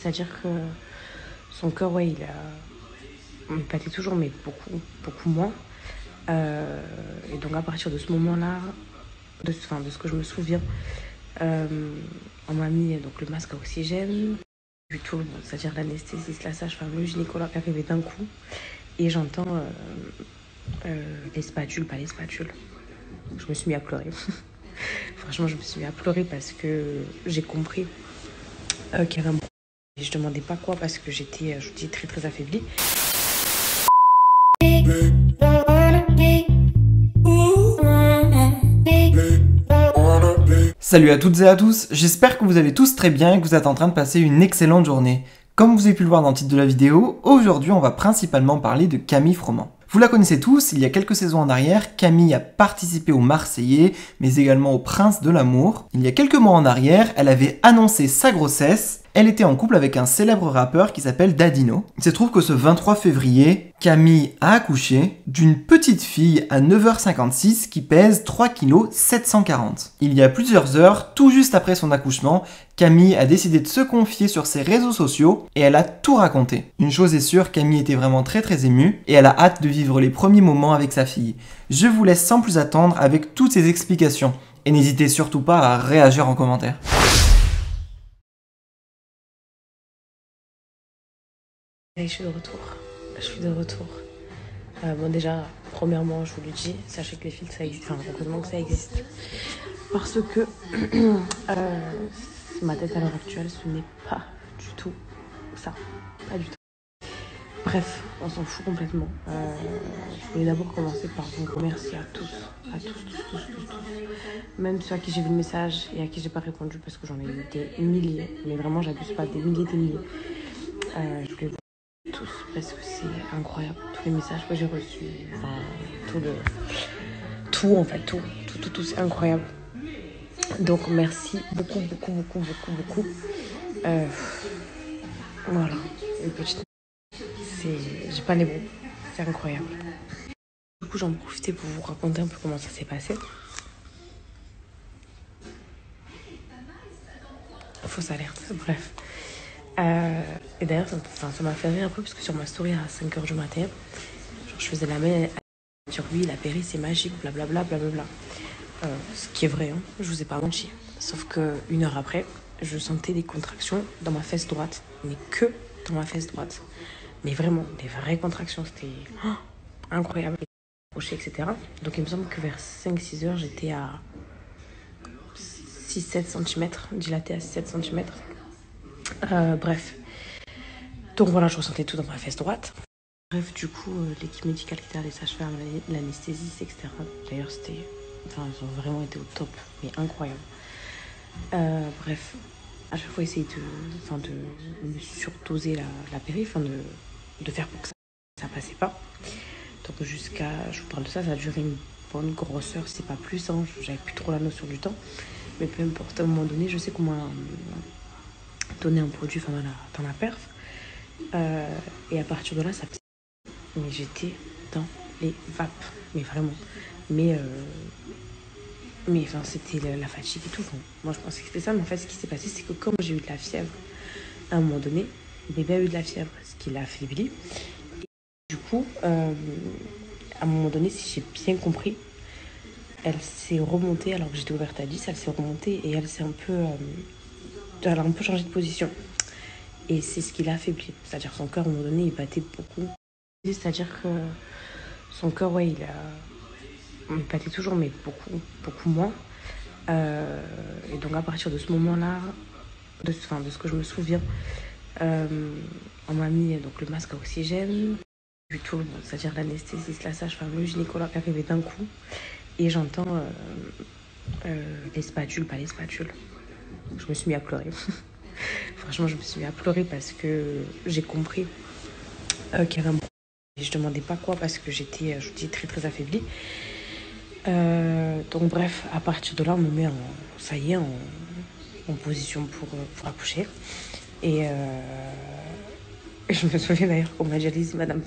C'est-à-dire que son cœur, ouais, il battait toujours, mais beaucoup moins. Et donc à partir de ce moment-là, de ce que je me souviens, on m'a mis donc, le masque à oxygène, du tout, c'est-à-dire l'anesthésiste, la sage-femme, le gynécologue arrivé d'un coup, et j'entends les spatules, pas les spatules. Je me suis mis à pleurer. Franchement, je me suis mis à pleurer parce que j'ai compris qu'il y avait un problème. Je ne demandais pas quoi parce que j'étais, je vous dis, très très affaiblie. Salut à toutes et à tous, j'espère que vous allez tous très bien et que vous êtes en train de passer une excellente journée. Comme vous avez pu le voir dans le titre de la vidéo, aujourd'hui on va principalement parler de Camille Froment. Vous la connaissez tous, il y a quelques saisons en arrière, Camille a participé aux Marseillais, mais également au Prince de l'amour. Il y a quelques mois en arrière, elle avait annoncé sa grossesse. Elle était en couple avec un célèbre rappeur qui s'appelle Dadino. Il se trouve que ce 23 février, Camille a accouché d'une petite fille à 9h56 qui pèse 3 kg 740. Il y a plusieurs heures, tout juste après son accouchement, Camille a décidé de se confier sur ses réseaux sociaux et elle a tout raconté. Une chose est sûre, Camille était vraiment très émue et elle a hâte de vivre les premiers moments avec sa fille. Je vous laisse sans plus attendre avec toutes ces explications et n'hésitez surtout pas à réagir en commentaire. Et je suis de retour. Bon déjà, premièrement, je vous le dis, sachez que les filtres, ça existe. Enfin, heureusement que ça existe. Parce que ma tête à l'heure actuelle, ce n'est pas du tout ça. Pas du tout. Bref, on s'en fout complètement. Je voulais d'abord commencer par vous remercier à tous. Même ceux à qui j'ai vu le message et à qui j'ai pas répondu parce que j'en ai eu des milliers. Mais vraiment, j'abuse pas, des milliers. Je voulais vous tous parce que c'est incroyable. Tous les messages que j'ai reçus, enfin, tout, c'est incroyable. Donc merci beaucoup. Voilà, une petite... J'ai pas les mots, c'est incroyable. Du coup, j'en profitais pour vous raconter un peu comment ça s'est passé. Fausse alerte, bref. Et d'ailleurs, ça m'a fait rire un peu parce que sur ma story à 5h du matin, genre, je faisais la main sur lui, la péri, c'est magique, blablabla. Ce qui est vrai, hein, je vous ai pas menti. Sauf que 1 heure après, je sentais des contractions dans ma fesse droite, mais que dans ma fesse droite. Mais vraiment, des vraies contractions, c'était incroyable. Etc. Donc il me semble que vers 5-6 heures, j'étais à 6-7 cm, dilatée à 6-7 cm. Bref. Donc voilà, je ressentais tout dans ma fesse droite. Bref, du coup, l'équipe médicale qui était là, les sages-femmes, l'anesthésiste, etc. D'ailleurs, ils ont vraiment été au top, mais incroyable. Bref, à chaque fois, essayer de me surdoser la péri, de faire pour que ça passait pas. Donc je vous parle de ça a duré une bonne grosse heure, c'est pas plus, hein, j'avais plus trop la notion du temps. Mais peu importe, à un moment donné, je sais comment donner un produit dans la perf. Et à partir de là, ça... Mais j'étais dans les vapes, mais vraiment. Mais c'était la fatigue et tout. Enfin, moi, je pensais que c'était ça, mais en fait, ce qui s'est passé, c'est que comme j'ai eu de la fièvre, à un moment donné, le bébé a eu de la fièvre, ce qui l'a affaibli. Du coup, à un moment donné, si j'ai bien compris, elle s'est remontée, alors que j'étais ouverte à 10, elle s'est remontée et elle a un peu changé de position. Et c'est ce qui l'a affaibli. C'est-à-dire que son cœur, à un moment donné, il battait beaucoup. C'est-à-dire que son cœur, ouais, il battait toujours, mais beaucoup moins. Et donc à partir de ce moment-là, de ce que je me souviens, on m'a mis donc, le masque à oxygène. Du tout, c'est-à-dire l'anesthésiste, la sage-femme, le gynécologue arrivé d'un coup et j'entends les spatules, pas les spatules. Je me suis mis à pleurer. Franchement, je me suis mis à pleurer parce que j'ai compris qu'il y avait un problème. Je demandais pas quoi parce que j'étais, je vous dis, très affaiblie. Donc bref, à partir de là, on me met en position pour accoucher. Et je me souviens d'ailleurs qu'on m'a déjà dit, madame.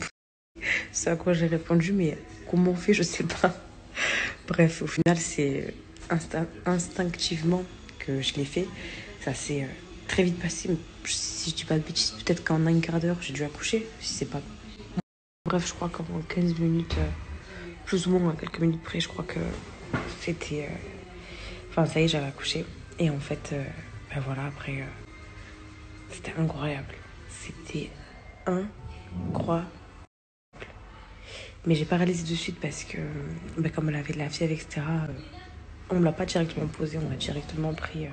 C'est à quoi j'ai répondu, mais comment on fait, je sais pas. Bref, au final, c'est instinctivement que je l'ai fait. Ça s'est très vite passé, si je dis pas de bêtises, peut-être qu'en un quart d'heure, j'ai dû accoucher, si c'est pas... Bref, je crois qu'en 15 minutes, plus ou moins à quelques minutes près, je crois que c'était... Enfin, ça y est, j'avais accouché. Et en fait, ben voilà, après, c'était incroyable. C'était incroyable. Mais j'ai pas réalisé de suite parce que, ben, comme elle avait de la fièvre, etc., on me l'a pas directement posé, on l'a directement pris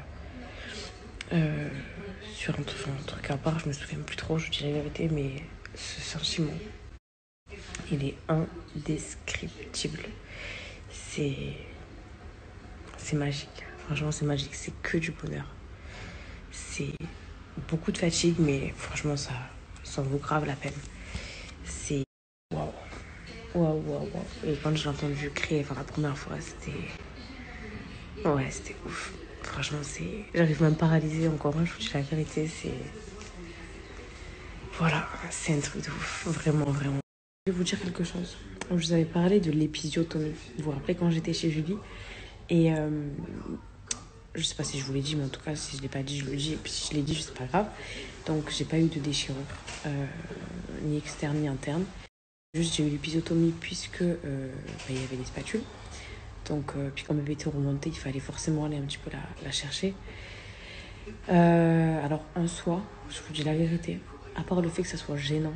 sur un truc à part. Je me souviens plus trop, je dirais la vérité, mais ce sentiment, il est indescriptible. C'est magique. Franchement, c'est magique. C'est que du bonheur. C'est beaucoup de fatigue, mais franchement, ça vaut grave la peine. C'est waouh. Waouh, waouh, waouh. Et quand j'ai entendu crier pour la première fois, c'était... Ouais, c'était ouf. Franchement, c'est... J'arrive même pas à réaliser encore. Je vous dis la vérité, c'est... Voilà, c'est un truc de ouf. Vraiment, vraiment. Je vais vous dire quelque chose. Je vous avais parlé de l'épisiotomie. Vous vous rappelez quand j'étais chez Julie? Et je sais pas si je vous l'ai dit, mais en tout cas, si je l'ai pas dit, je le dis. Et puis si je l'ai dit, c'est pas grave. Donc, j'ai pas eu de déchirure, ni externe ni interne. Juste, j'ai eu l'épisiotomie puisque il y avait des spatules. Donc, puis comme elle avait été remontée, il fallait forcément aller un petit peu la chercher. Alors, en soi, je vous dis la vérité, à part le fait que ça soit gênant,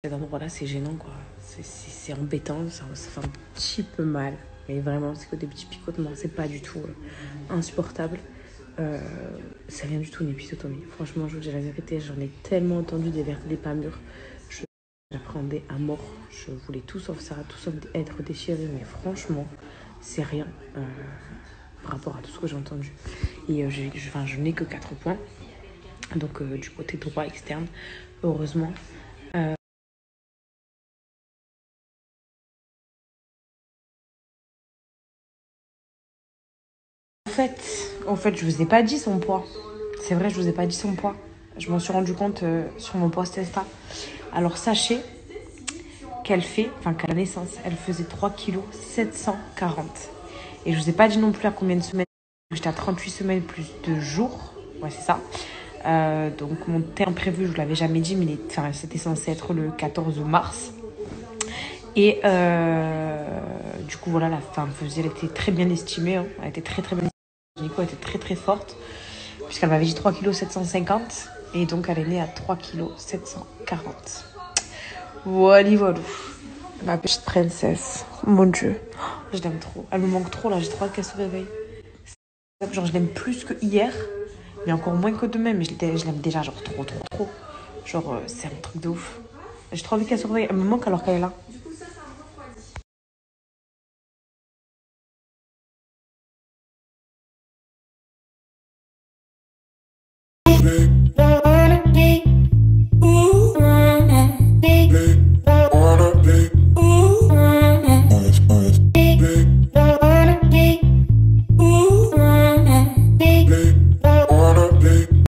cet endroit-là, c'est gênant, quoi. C'est embêtant, ça fait un petit peu mal. Mais vraiment, c'est que des petits picotements, c'est pas du tout insupportable. Ça vient du tout une épisiotomie. Franchement, je vous dis la vérité, j'en ai tellement entendu des vertes, des pas mûres. J'appréhendais à mort. Je voulais tout sauf ça, tout sauf être déchirée. Mais franchement, c'est rien par rapport à tout ce que j'ai entendu. Et je n'ai que 4 points. Donc, du côté droit externe, heureusement. En fait, je vous ai pas dit son poids. C'est vrai, je vous ai pas dit son poids. Je m'en suis rendu compte sur mon post Insta. Alors, sachez qu'à la naissance, elle faisait 3,740 kg. Et je vous ai pas dit non plus à combien de semaines. J'étais à 38 semaines plus 2 jours. Ouais, c'est ça. Donc, mon terme prévu, je vous l'avais jamais dit, mais c'était censé être le 14 mars. Et du coup, voilà, la femme elle était très bien estimée. Hein. Elle était très, très bien estimée. Nico était très, très forte. Puisqu'elle m'avait dit 3,750 kg. Et donc, elle est née à 3,740 kg. Voilà, voilà. Ma petite princesse. Mon Dieu. Je l'aime trop. Elle me manque trop, là. J'ai trop hâte qu'elle se réveille. Genre, je l'aime plus que hier. Mais encore moins que demain. Mais je l'aime déjà, genre, trop, trop, trop. Genre, c'est un truc de ouf. J'ai trop envie qu'elle se réveille. Elle me manque alors qu'elle est là.